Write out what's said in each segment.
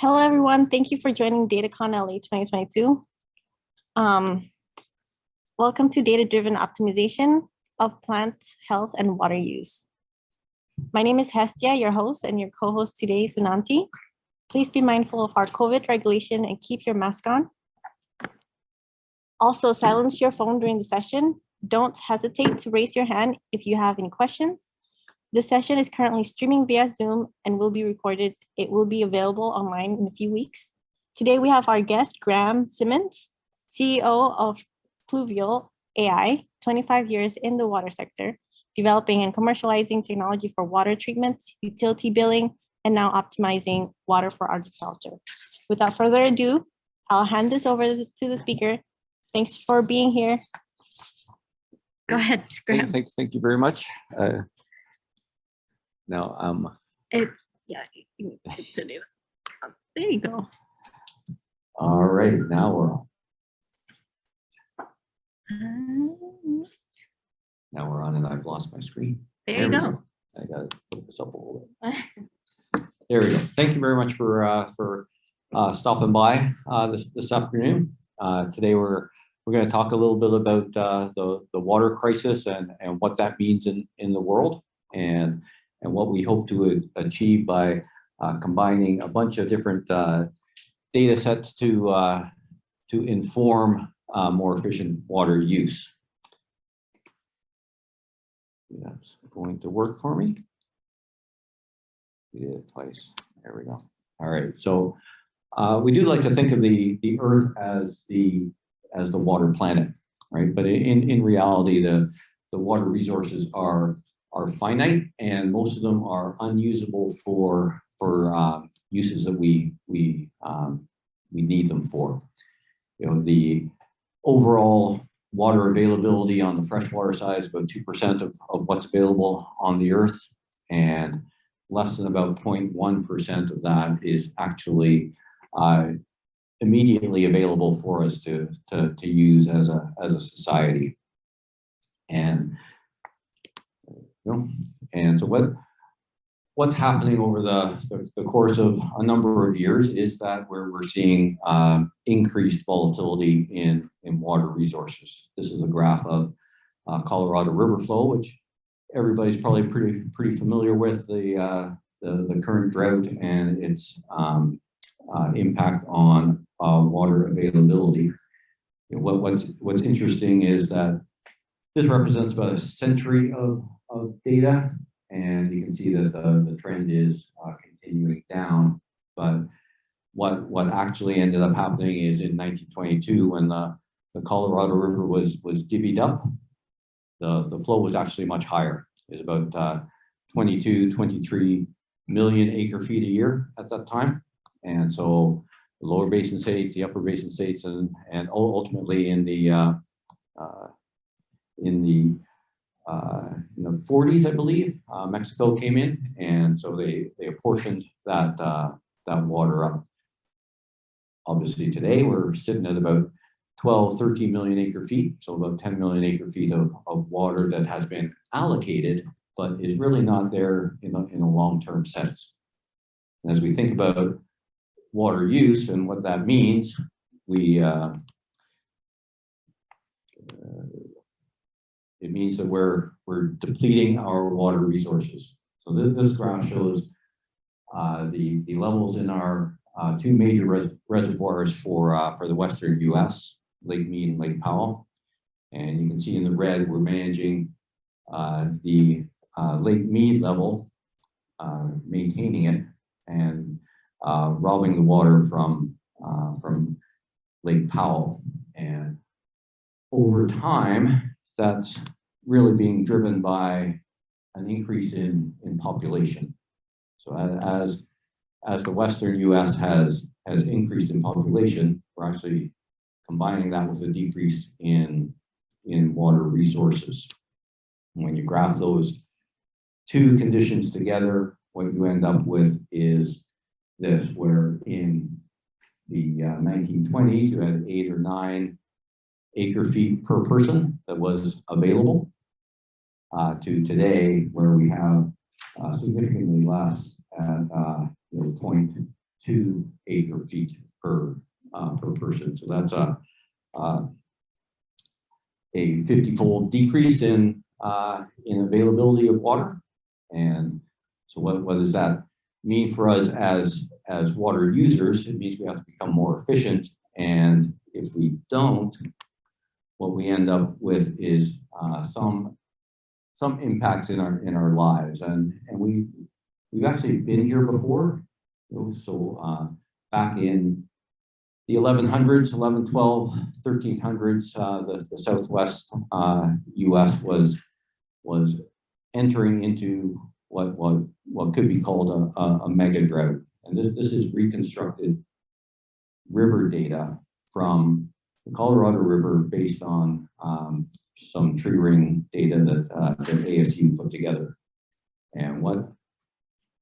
Hello, everyone. Thank you for joining DataCon LA 2022. Welcome to Data-Driven Optimization of Plant Health and Water Use. My name is Hestia, your host, and your co-host today is Sunanti. Please be mindful of our COVID regulation and keep your mask on. Also, silence your phone during the session. Don't hesitate to raise your hand if you have any questions. This session is currently streaming via Zoom and will be recorded. It will be available online in a few weeks. Today we have our guest, Graham Symmonds, CEO of Pluvial.AI, 25 years in the water sector, developing and commercializing technology for water treatment, utility billing, and now optimizing water for agriculture. Without further ado, I'll hand this over to the speaker. Thanks for being here. Go ahead, Graham. Thank you very much. Yeah, you need to do that. There you go. All right, now we're on. Now we're on, and I've lost my screen. There you go. I got to put this up a little bit. There we go. Thank you very much for stopping by this afternoon. Today we're going to talk a little bit about the water crisis and what that means in the world, and what we hope to achieve by combining a bunch of different data sets to inform more efficient water use. That's going to work for me. We did it twice. There we go. All right. So we do like to think of the Earth as the water planet, right? But in reality, the water resources are finite, and most of them are unusable for uses that we need them for. You know, the overall water availability on the freshwater side is about 2% of what's available on the Earth, and less than about 0.1% of that is actually immediately available for us to use as a society. And so what's happening over the course of a number of years is that we're seeing increased volatility in water resources. This is a graph of Colorado River flow, which everybody's probably pretty familiar with, the current drought and its impact on water availability. You know, what's interesting is that this represents about a century of data, and you can see that the trend is continuing down. But what actually ended up happening is in 1922, when the Colorado River was divvied up, the flow was actually much higher. It was about 23 million acre feet a year at that time. And so the lower basin states, the upper basin states, and ultimately in the 40s, I believe, Mexico came in, and so they apportioned that water up. Obviously today we're sitting at about 13 million acre feet, so about 10 million acre feet of water that has been allocated, but is really not there in a long-term sense. And as we think about water use and what that means, it means that we're depleting our water resources. So this graph shows the levels in our two major reservoirs for the Western U.S., Lake Mead and Lake Powell. And you can see in the red, we're managing the Lake Mead level, maintaining it, and robbing the water from Lake Powell. And over time, that's really being driven by an increase in population. So as the Western U.S. has increased in population, we're actually combining that with a decrease in water resources. And when you graph those two conditions together, what you end up with is this, where in the 1920s, you had 8 or 9 acre feet per person that was available, to today, where we have significantly less at 0.2 acre feet per person. So that's a 50-fold decrease in availability of water. And so what does that mean for us as water users? It means we have to become more efficient. And if we don't, what we end up with is some impacts in our lives. And we've actually been here before. So back in the 1100s, 1112, 1300s, the Southwest U.S. was entering into what could be called a mega drought. And this is reconstructed river data from the Colorado River based on some tree ring data that ASU put together. And what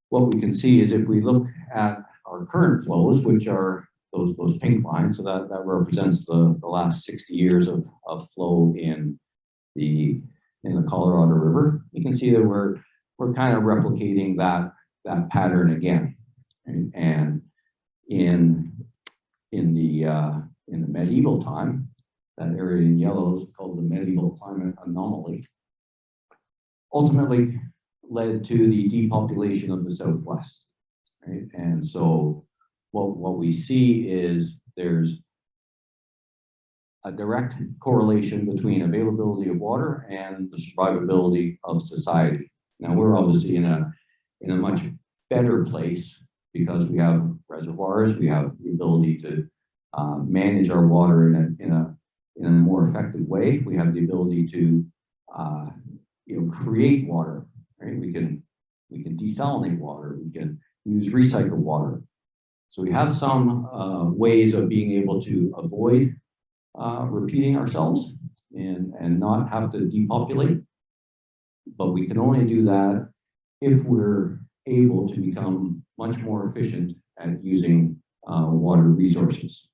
we can see is if we look at our current flows, which are those pink lines, so that represents the last 60 years of flow in the Colorado River, you can see that we're kind of replicating that pattern again. And in the medieval time, that area in yellow is called the medieval climate anomaly, ultimately led to the depopulation of the Southwest, right? And so what we see is there's a direct correlation between availability of water and the survivability of society. Now we're obviously in a much better place because we have reservoirs, we have the ability to manage our water in a more effective way. We have the ability to create water, right? We can desalinate water, we can use recycled water. So we have some ways of being able to avoid repeating ourselves and not have to depopulate. But we can only do that if we're able to become much more efficient at using water resources.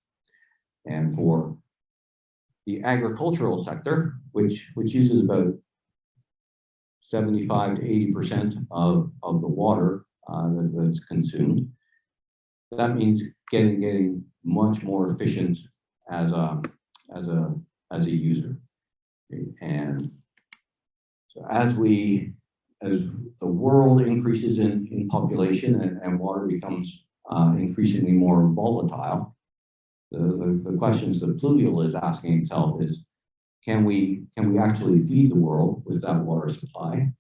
And for the agricultural sector, which uses about 75 to 80% of the water that's consumed, that means getting much more efficient as a user. And so as the world increases in population and water becomes increasingly more volatile, the questions that Pluvial is asking itself is, can we actually feed the world with that water supply?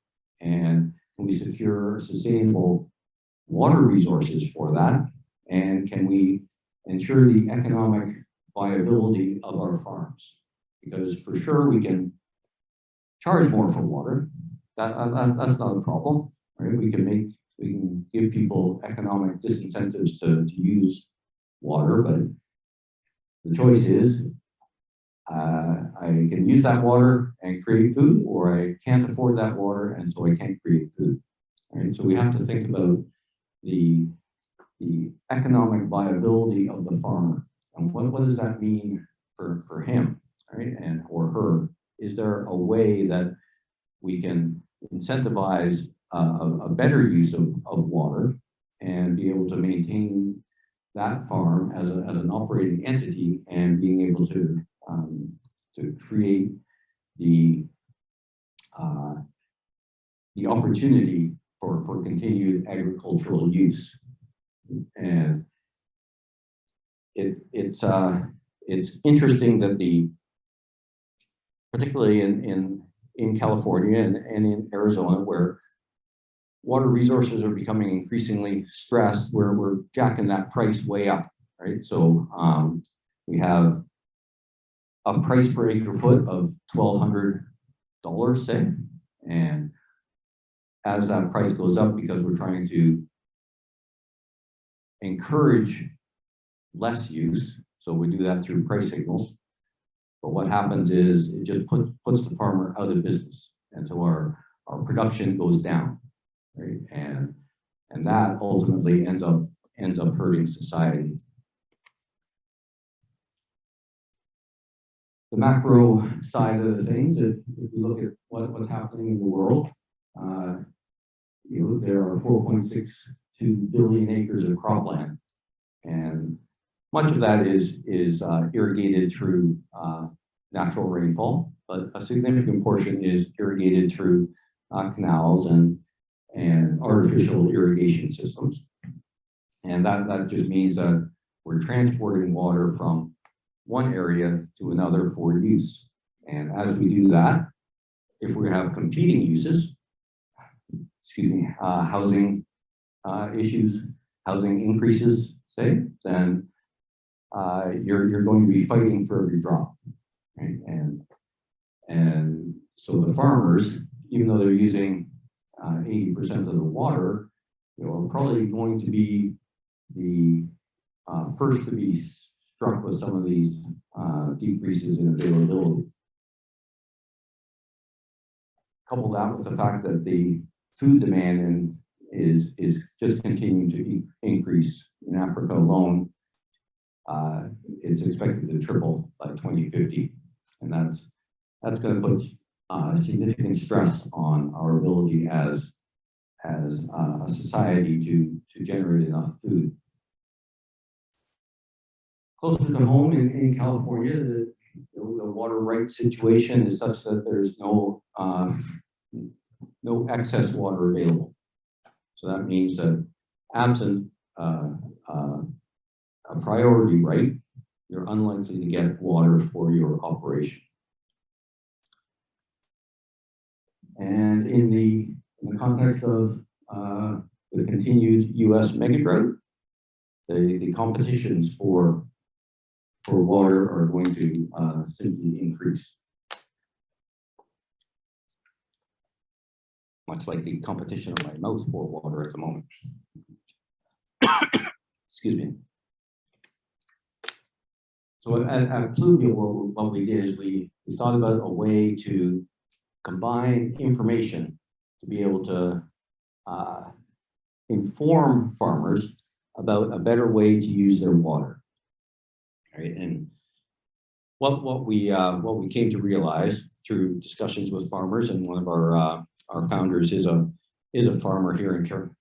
And can we secure sustainable water resources for that? And can we ensure the economic viability of our farms? Because for sure we can charge more for water. That's not a problem, right? We can give people economic disincentives to use water, but the choice is I can use that water and create food, or I can't afford that water and so I can't create food. Right? So we have to think about the economic viability of the farmer and what does that mean for him, right? And or her. Is there a way that we can incentivize a better use of water and be able to maintain that farm as an operating entity and being able to create the opportunity for continued agricultural use? And it's interesting that particularly in California and in Arizona, where water resources are becoming increasingly stressed, where we're jacking that price way up, right? So we have a price per acre foot of $1,200, say, and as that price goes up, because we're trying to encourage less use, so we do that through price signals. But what happens is it just puts the farmer out of business, and so our production goes down, right? And that ultimately ends up hurting society. The macro side of the things, if you look at what's happening in the world, there are 4.62 billion acres of cropland. And much of that is irrigated through natural rainfall, but a significant portion is irrigated through canals and artificial irrigation systems. And that just means that we're transporting water from one area to another for use. And as we do that, if we have competing uses, housing issues, housing increases, say, then you're going to be fighting for every drop, right? And so the farmers, even though they're using 80% of the water, are probably going to be the first to be struck with some of these decreases in availability. Couple that with the fact that the food demand is just continuing to increase in Africa alone. It's expected to triple by 2050, and that's going to put significant stress on our ability as a society to generate enough food. Closer to home in California, the water rights situation is such that there's no excess water available. So that means that absent a priority right, you're unlikely to get water for your operation. And in the context of the continued U.S. megadrought, the competitions for water are going to simply increase. Much like the competition of my mouth for water at the moment. Excuse me. So at Pluvial, what we did is we thought about a way to combine information to be able to inform farmers about a better way to use their water. Right? And what we came to realize through discussions with farmers, and one of our founders is a farmer here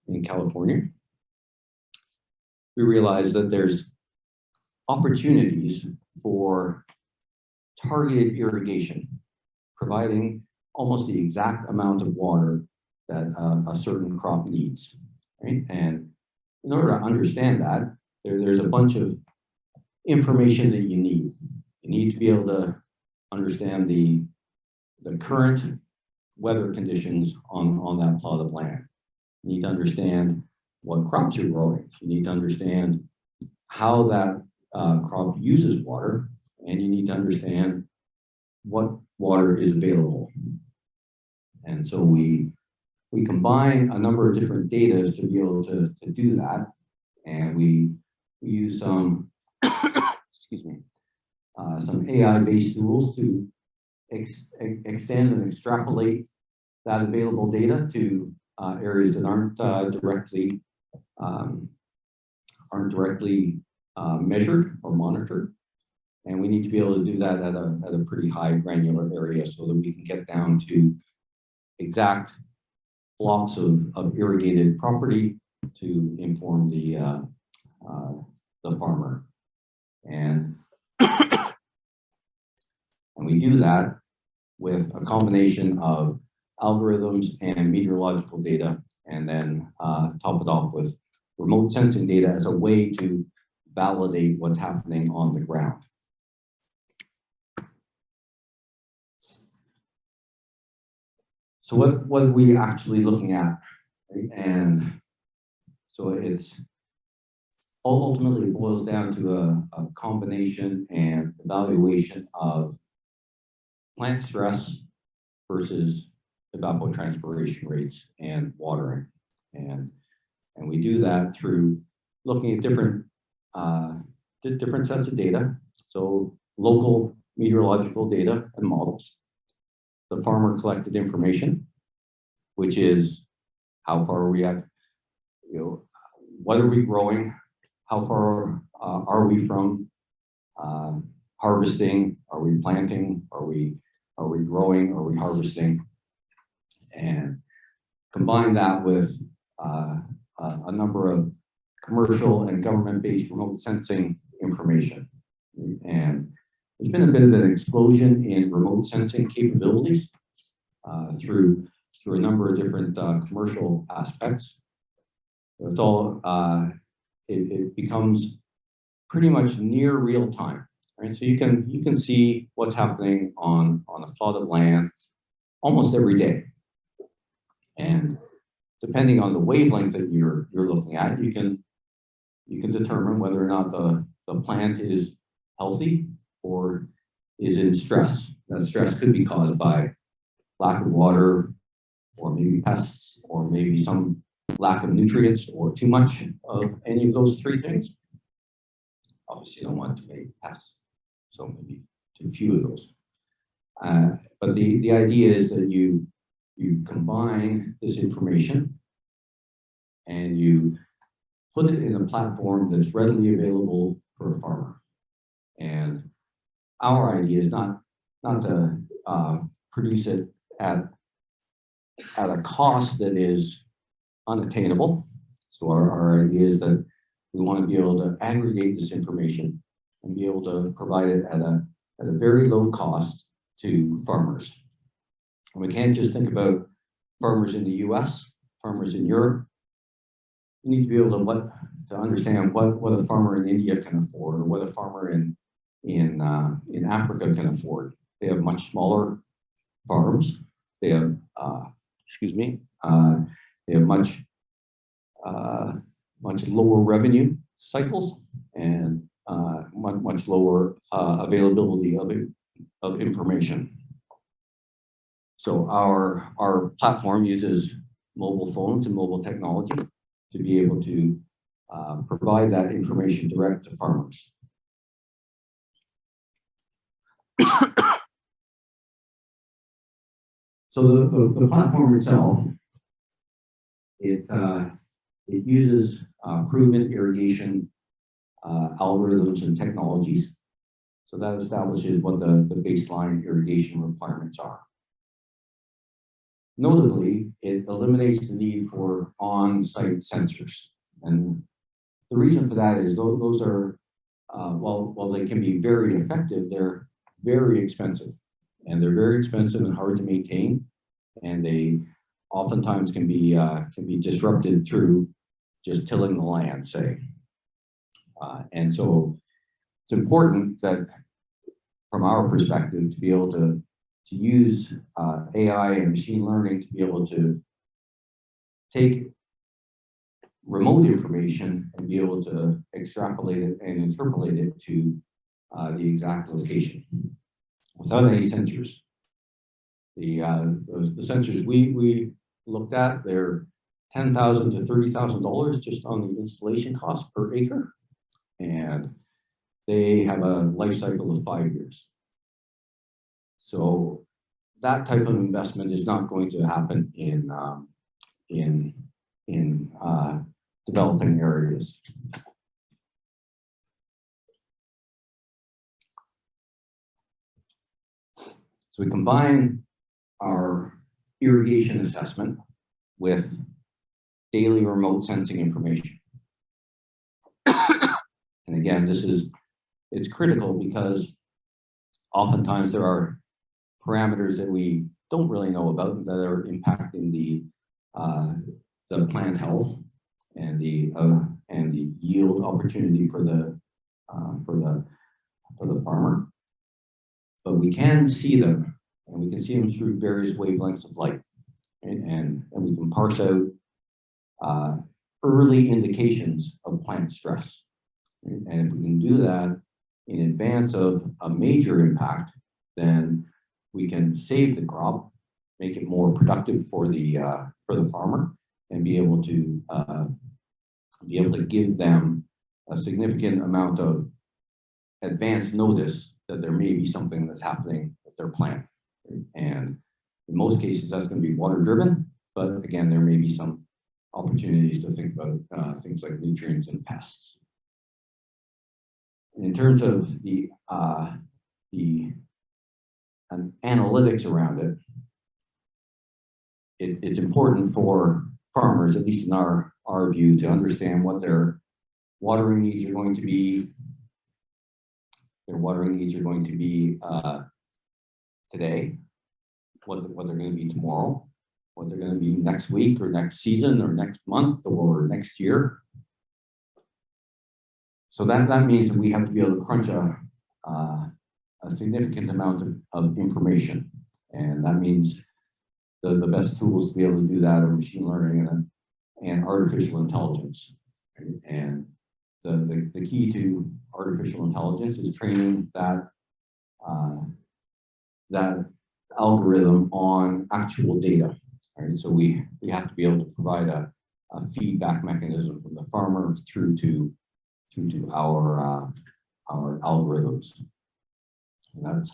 in California. We realized that there's opportunities for targeted irrigation, providing almost the exact amount of water that a certain crop needs. Right? And in order to understand that, there's a bunch of information that you need. You need to be able to understand the current weather conditions on that plot of land. You need to understand what crops you're growing. You need to understand how that crop uses water, and you need to understand what water is available. And so we combine a number of different data to be able to do that, and we use some some AI-based tools to extend and extrapolate that available data to areas that aren't directly measured or monitored. And we need to be able to do that at a pretty high granular area so that we can get down to exact blocks of irrigated property to inform the farmer. And we do that with a combination of algorithms and meteorological data, and then top it off with remote sensing data as a way to validate what's happening on the ground. So what are we actually looking at? Right? And so it's ultimately boils down to a combination and evaluation of plant stress versus evapotranspiration rates and watering. And we do that through looking at different sets of data. So local meteorological data and models, the farmer collected information, which is how far are we at, what are we growing, how far are we from harvesting, are we planting, are we growing, are we harvesting, and combine that with a number of commercial and government-based remote sensing information. And there's been a bit of an explosion in remote sensing capabilities through a number of different commercial aspects. It's all, it becomes pretty much near real time, right? So you can see what's happening on a plot of land almost every day. And depending on the wavelength that you're looking at, you can determine whether or not the plant is healthy or is in stress. That stress could be caused by lack of water, or maybe pests, or maybe some lack of nutrients, or too much of any of those three things. Obviously, you don't want too many pests, so maybe too few of those. But the idea is that you combine this information and you put it in a platform that's readily available for a farmer. And our idea is not to produce it at a cost that is unattainable. So our idea is that we want to be able to aggregate this information and be able to provide it at a very low cost to farmers. And we can't just think about farmers in the US, farmers in Europe. You need to be able to understand what a farmer in India can afford, or what a farmer in Africa can afford. They have much smaller farms. They have, they have much lower revenue cycles and much lower availability of information. So our platform uses mobile phones and mobile technology to be able to provide that information direct to farmers. So the platform itself, it uses proven irrigation algorithms and technologies. So that establishes what the baseline irrigation requirements are. Notably, it eliminates the need for on-site sensors. And the reason for that is those are, while they can be very effective, they're very expensive. And they're very expensive and hard to maintain. And they oftentimes can be disrupted through just tilling the land, say. And so it's important that, from our perspective, to be able to use AI and machine learning to be able to take remote information and be able to extrapolate it and interpolate it to the exact location without any sensors. The sensors we looked at, they're $10,000 to $30,000 just on the installation cost per acre, and they have a life cycle of 5 years. So that type of investment is not going to happen in developing areas. So we combine our irrigation assessment with daily remote sensing information. And again, it's critical because oftentimes there are parameters that we don't really know about that are impacting the plant health and the yield opportunity for the farmer. But we can see them, and we can see them through various wavelengths of light, and we can parse out early indications of plant stress. And if we can do that in advance of a major impact, then we can save the crop, make it more productive for the farmer, and be able to give them a significant amount of advance notice that there may be something that's happening with their plant. And in most cases, that's going to be water driven, but again, there may be some opportunities to think about things like nutrients and pests. In terms of the analytics around it, it's important for farmers, at least in our view, to understand what their watering needs are going to be, their watering needs are going to be today, what they're going to be tomorrow, what they're going to be next week or next season or next month or next year. So that means that we have to be able to crunch a significant amount of information. And that means the best tools to be able to do that are machine learning and artificial intelligence. And the key to artificial intelligence is training that algorithm on actual data. Right? So we have to be able to provide a feedback mechanism from the farmer through to our algorithms. And that's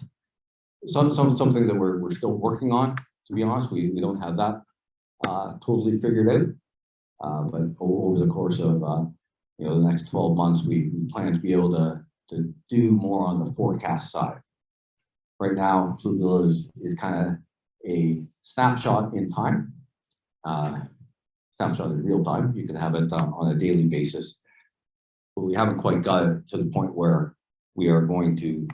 something that we're still working on. To be honest, we don't have that totally figured out. But over the course of the next 12 months, we plan to be able to do more on the forecast side. Right now, Pluvial is kind of a snapshot in time, snapshot in real time. You can have it on a daily basis, but we haven't quite got it to the point where we are going to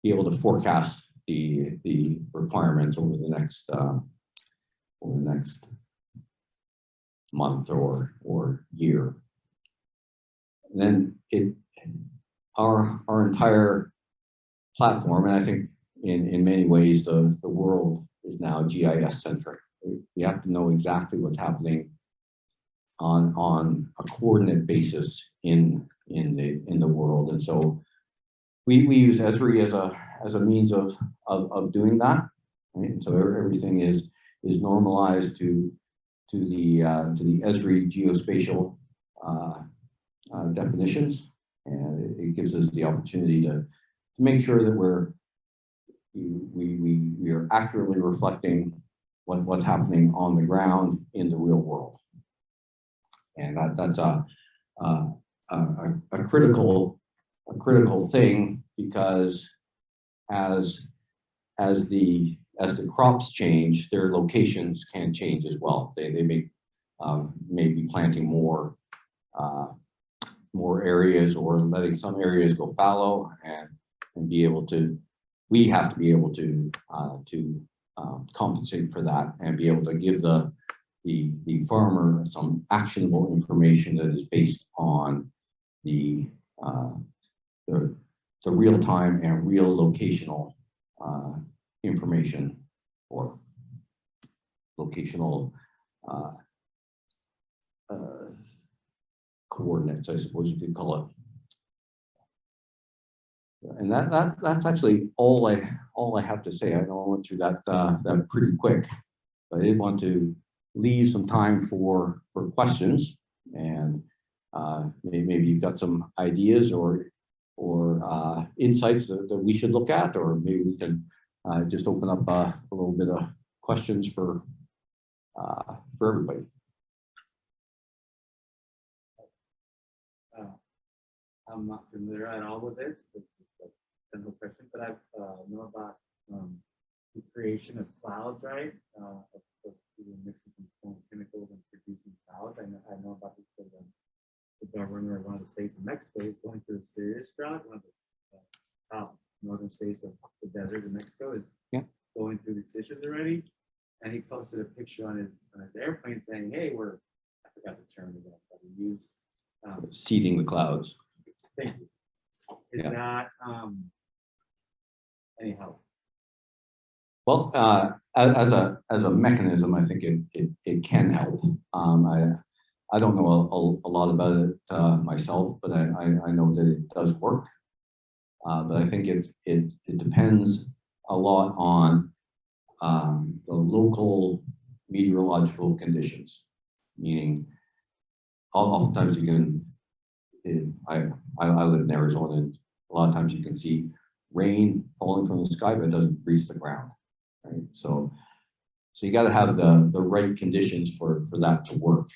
be able to forecast the requirements over the next month or year. And then our entire platform, and I think in many ways the world is now GIS centric. We have to know exactly what's happening on a coordinate basis in the world, and so we use Esri as a means of doing that. Right? And so everything is normalized to the Esri geospatial definitions, and it gives us the opportunity to make sure that we are accurately reflecting what's happening on the ground in the real world. And that's a critical thing, because as the crops change, their locations can change as well. They may be planting more areas or letting some areas go fallow, and we have to be able to compensate for that and be able to give the farmer some actionable information that is based on the real-time and real locational information, or locational coordinates, I suppose you could call it. And that's actually all I have to say. I know I went through that pretty quick, but I did want to leave some time for questions, and maybe you've got some ideas or insights that we should look at, or maybe we can just open up a little bit of questions for everybody. I'm not familiar at all with this. It's a simple question, but I know about the creation of clouds, right? Of mixing some foreign chemicals and producing clouds. I know about this because the governor of one of the states in Mexico is going through a serious drought. One of the top northern states of the desert in Mexico is going through these issues already. And he posted a picture on his airplane saying, "Hey, I forgot the term again, but he used seeding the clouds." Thank you. Is that any help? Well, as a mechanism, I think it can help. I don't know a lot about it myself, but I know that it does work. But I think it depends a lot on the local meteorological conditions. Meaning, oftentimes you can. I live in Arizona, and a lot of times you can see rain falling from the sky, but it doesn't freeze the ground. Right? So you got to have the right conditions for that to work.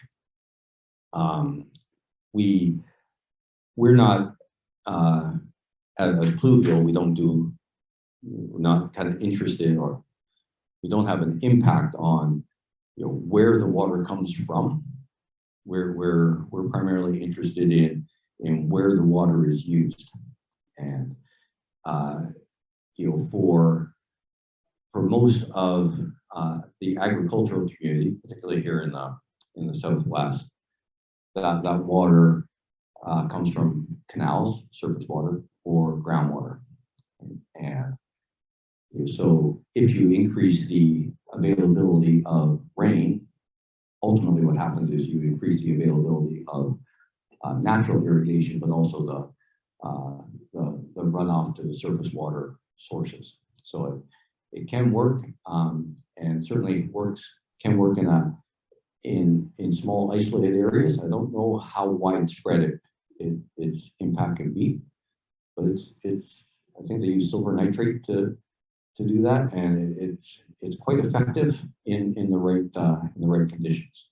We're not at Pluvial. We're not kind of interested, or we don't have an impact on where the water comes from. we're primarily interested in where the water is used. And for most of the agricultural community, particularly here in the Southwest, that water comes from canals, surface water, or groundwater. And so if you increase the availability of rain, ultimately what happens is you increase the availability of natural irrigation, but also the runoff to the surface water sources. So it can work, and certainly can work in small isolated areas. I don't know how widespread its impact can be, but I think they use silver nitrate to do that, and it's quite effective in the right conditions.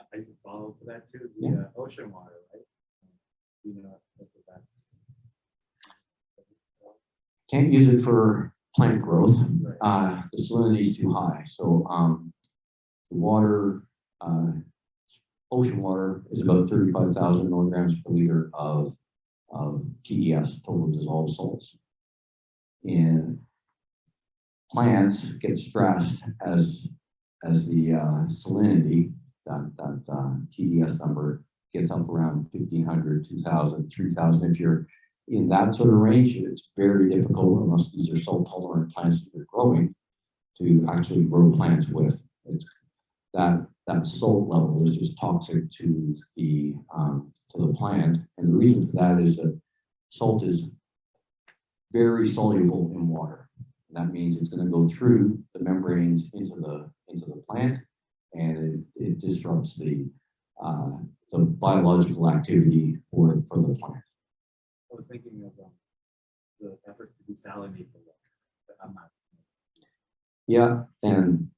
I can follow up to that too. The ocean water, right? If that's can't use it for plant growth. The salinity is too high. So the water, ocean water, is about 35,000 milligrams per liter of TDS, total dissolved salts. And plants get stressed as the salinity, that TDS number, gets up around 1,500, 2,000, 3,000. If you're in that sort of range, it's very difficult, unless these are salt tolerant plants that you're growing, to actually grow plants with. That salt level is just toxic to the plant, and the reason for that is that salt is very soluble in water. That means it's going to go through the membranes into the plant, and it disrupts the biological activity for the plant. I was thinking of the effort to desalinate the water, but I'm not. Yeah, and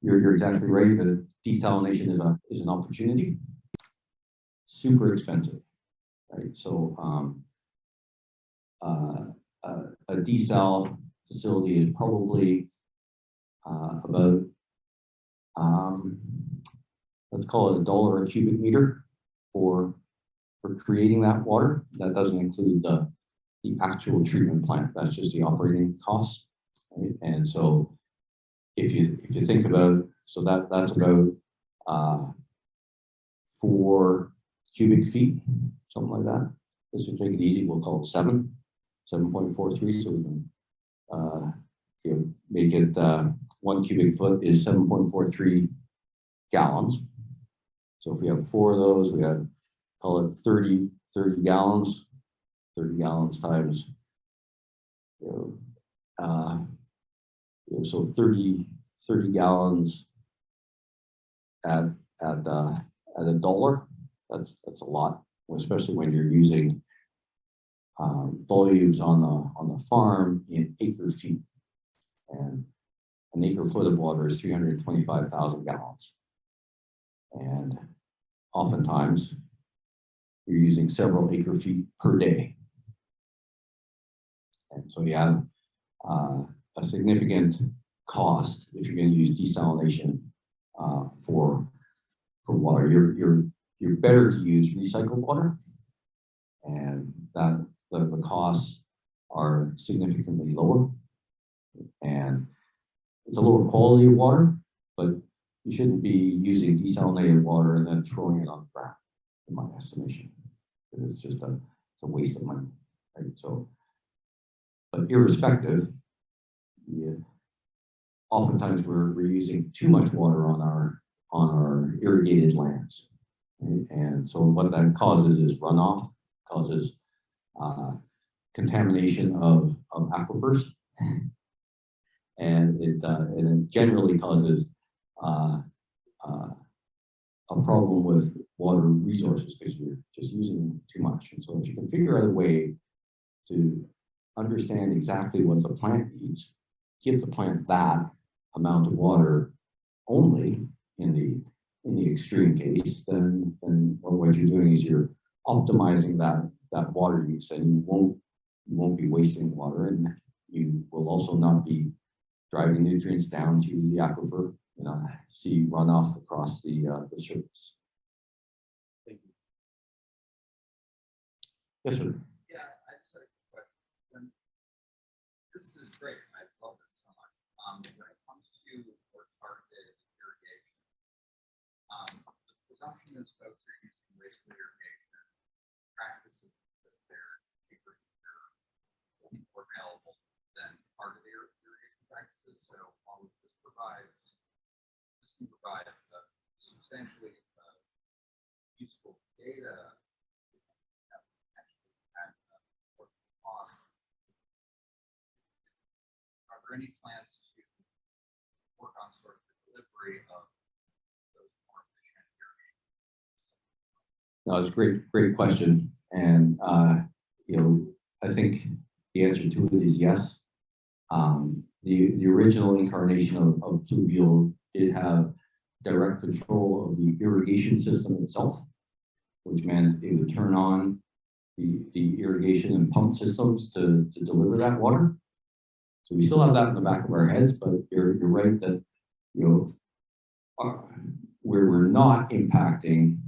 you're exactly right. The desalination is an opportunity. Super expensive, right? So a desal facility is probably about let's call it $1 a cubic meter for creating that water. That doesn't include the actual treatment plant. That's just the operating costs, right? And so if you think about, so that's about 4 cubic feet, something like that. This would make it easy. We'll call it 7.43. So we can make it 1 cubic foot is 7.43 gallons. So if we have 4 of those, we have, call it 30 gallons. 30 gallons times, so 30 gallons at $1. That's a lot, especially when you're using volumes on the farm in acre feet, and an acre foot of water is 325,000 gallons, and oftentimes you're using several acre feet per day, and so you have a significant cost if you're going to use desalination for water. You're better to use recycled water, and that the costs are significantly lower, and it's a lower quality of water, but you shouldn't be using desalinated water and then throwing it on the ground, in my estimation. It's just a waste of money, right? So, but irrespective, oftentimes we're using too much water on our irrigated lands, right? And so what that causes is runoff, causes contamination of aquifers, and it generally causes a problem with water resources because you're just using too much. And so if you can figure out a way to understand exactly what the plant needs, give the plant that amount of water only in the extreme case, then what you're doing is you're optimizing that water use, and you won't be wasting water, and you will also not be driving nutrients down to the aquifer see runoff across the surface. Thank you. Yes, sir. Yeah, I just had a question. This is great. I love this so much. When it comes to more targeted irrigation, the presumption is folks are using wasteful irrigation practices that they're cheaper, more available than targeted irrigation practices. So all of this can provide substantially useful data. Cost. Are there any plans to work on sort of the delivery of those more efficient irrigation? No, it's a great question. And, I think the answer to it is yes. The original incarnation of Pluvial did have direct control of the irrigation system itself, which meant it would turn on the irrigation and pump systems to deliver that water. So we still have that in the back of our heads, but you're right that, where we're not impacting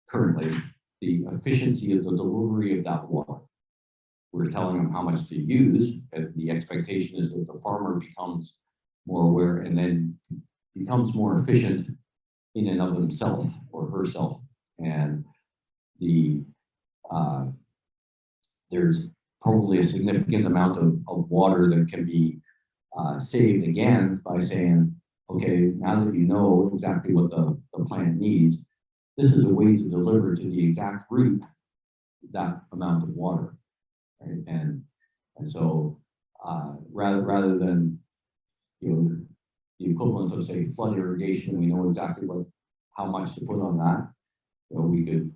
currently the efficiency of the delivery of that water. We're telling them how much to use, and the expectation is that the farmer becomes more aware and then becomes more efficient in and of himself or herself. And there's probably a significant amount of water that can be saved again by saying, okay, now that you know exactly what the plant needs, this is a way to deliver to the exact root that amount of water, right? And so rather than the equivalent of say flood irrigation, we know exactly how much to put on that. We could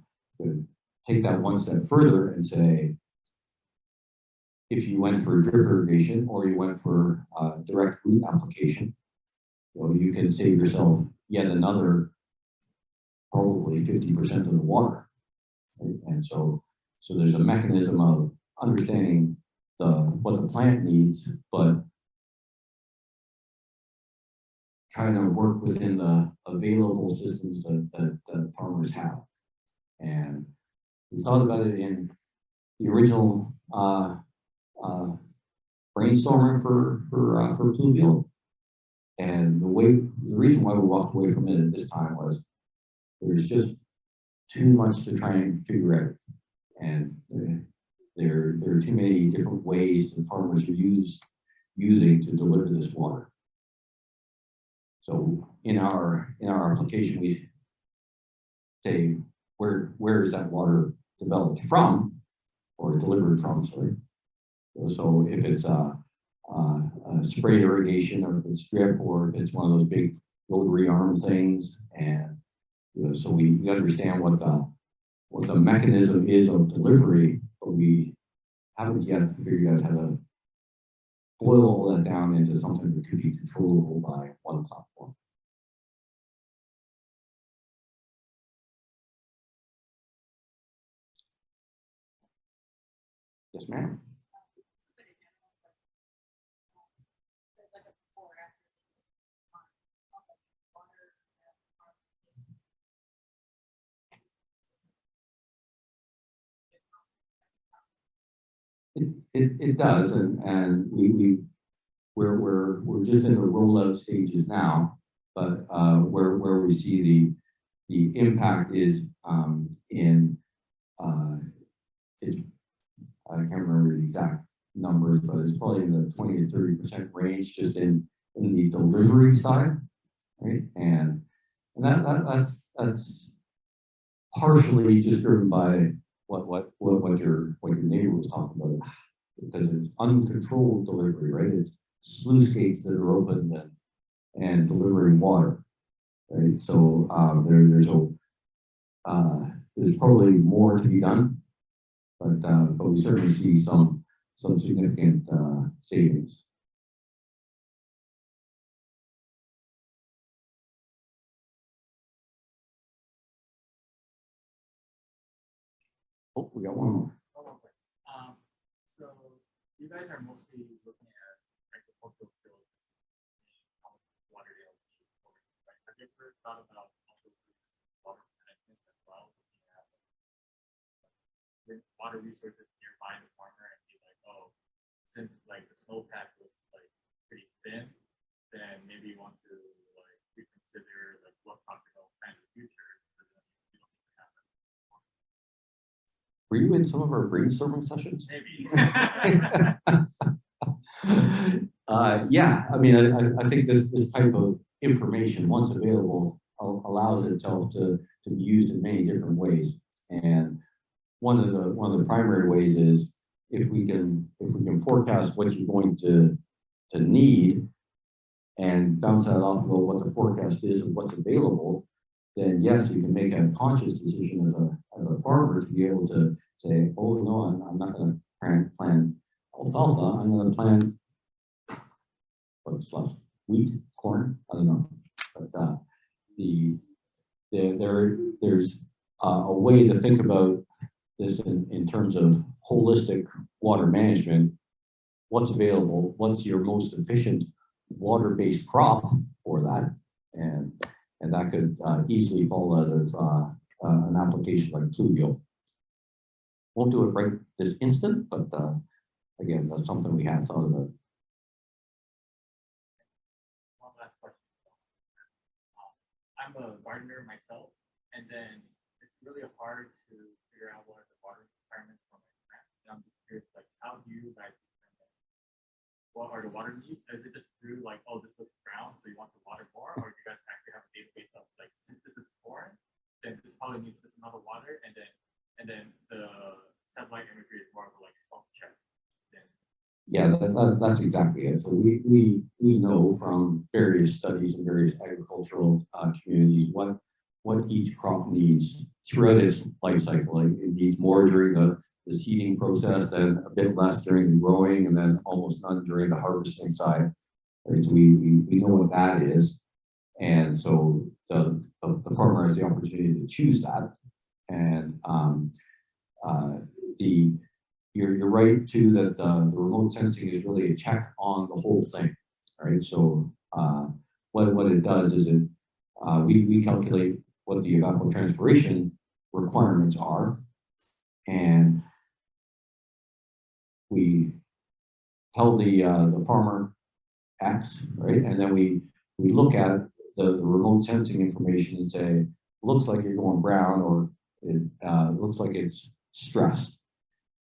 take that one step further and say, if you went for drip irrigation or you went for direct root application, you can save yourself yet another probably 50% of the water. Right? And so there's a mechanism of understanding what the plant needs, but trying to work within the available systems that farmers have. And we thought about it in the original brainstorming for Pluvial. And the reason why we walked away from it at this time was there's just too much to try and figure out. And there are too many different ways that farmers are using to deliver this water. So in our application, we say where is that water developed from or delivered from, sorry. So if it's a spray irrigation, or if it's drip, or if it's one of those big rotary arm things, and so we understand what the mechanism is of delivery, but we haven't yet figured out how to boil all that down into something that could be controllable by one platform. Yes, ma'am. It does, and we're just in the rollout stages now, but where we see the impact is in it's, I can't remember the exact numbers, but it's probably in the 20 to 30% range just in the delivery side, right? And that's partially just driven by what your neighbor was talking about, because it's uncontrolled delivery, right? It's sluice gates that are open and delivering water, right? So there's probably more to be done, but we certainly see some significant savings. Oh, we got one more. So you guys are mostly looking at agricultural fields in Lauderdale over have you ever thought about also water management as well? With water resources nearby the farmer and be like, oh, since like the snowpack was like pretty thin, then maybe you want to like reconsider like what crop you're going to plant in the future. So then you don't need to have that. Were you in some of our brainstorming sessions? Maybe. Yeah, I mean, I think this type of information, once available, allows itself to be used in many different ways. And one of the primary ways is if we can forecast what you're going to need and bounce that off about what the forecast is and what's available, then yes, you can make a conscious decision as a farmer to be able to say, oh no, I'm not going to plant alfalfa. I'm going to plant what's left, wheat, corn. I don't know, but there's a way to think about this in terms of holistic water management. What's available? What's your most efficient water-based crop for that? And that could easily fall out of an application like Pluvial. Won't do it right this instant, but again, that's something we have thought about. One last question. I'm a gardener myself, and then it's really hard to figure out what are the water requirements for my plant. And I'm just curious, like, how do you guys determine what are the water needs? Is it just through like, oh, this looks brown, so you want to water more, or do you guys actually have a database of like, since this is corn, then this probably needs this amount of water, and then the satellite imagery is more of a like health check. Yeah, that's exactly it. So we know from various studies in various agricultural communities what each crop needs throughout its life cycle. Like it needs more during the seeding process, then a bit less during the growing, and then almost none during the harvesting side. Right? So we know what that is, and so the farmer has the opportunity to choose that. And you're right too that the remote sensing is really a check on the whole thing, right? So what it does is we calculate what the evapotranspiration requirements are, and we tell the farmer X, right? And then we look at the remote sensing information and say, looks like you're going brown, or it looks like it's stressed.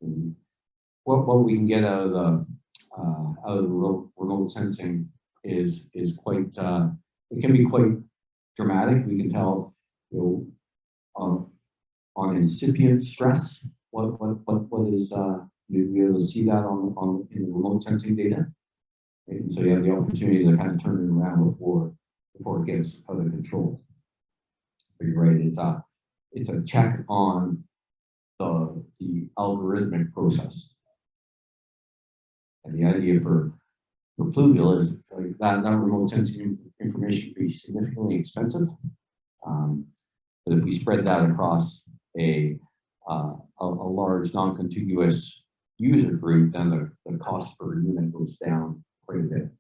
And what we can get out of the remote sensing is quite it can be quite dramatic. We can tell, you know, on incipient stress what is you'll be able to see that on in the remote sensing data. Right? And so you have the opportunity to kind of turn it around before it gets out of control. But you're right, it's a check on the algorithmic process. And the idea for Pluvial is like that remote sensing information can be significantly expensive. But if we spread that across a large non-contiguous user group, then the cost per unit goes down quite a bit.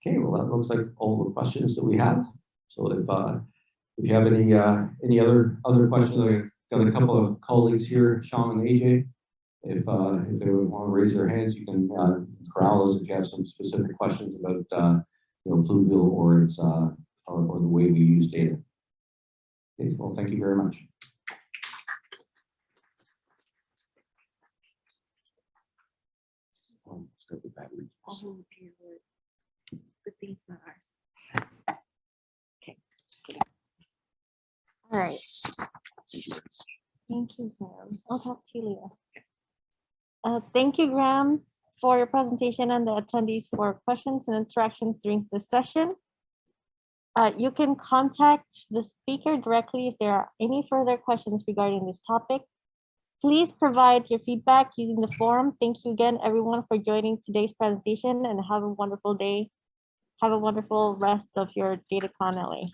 Okay, well, that looks like all the questions that we have. So if you have any other questions, I've got a couple of colleagues here, Sean and AJ. If they want to raise their hands, you can corral us if you have some specific questions about Pluvial or its or the way we use data. Okay, well, thank you very much. Start with batteries. Good things not ours. Okay. All right. Thank you, Graham. I'll talk to you later. Thank you, Graham, for your presentation and the attendees for questions and interactions during this session. You can contact the speaker directly if there are any further questions regarding this topic. Please provide your feedback using the forum. Thank you again, everyone, for joining today's presentation, and have a wonderful day. Have a wonderful rest of your DataCon LA.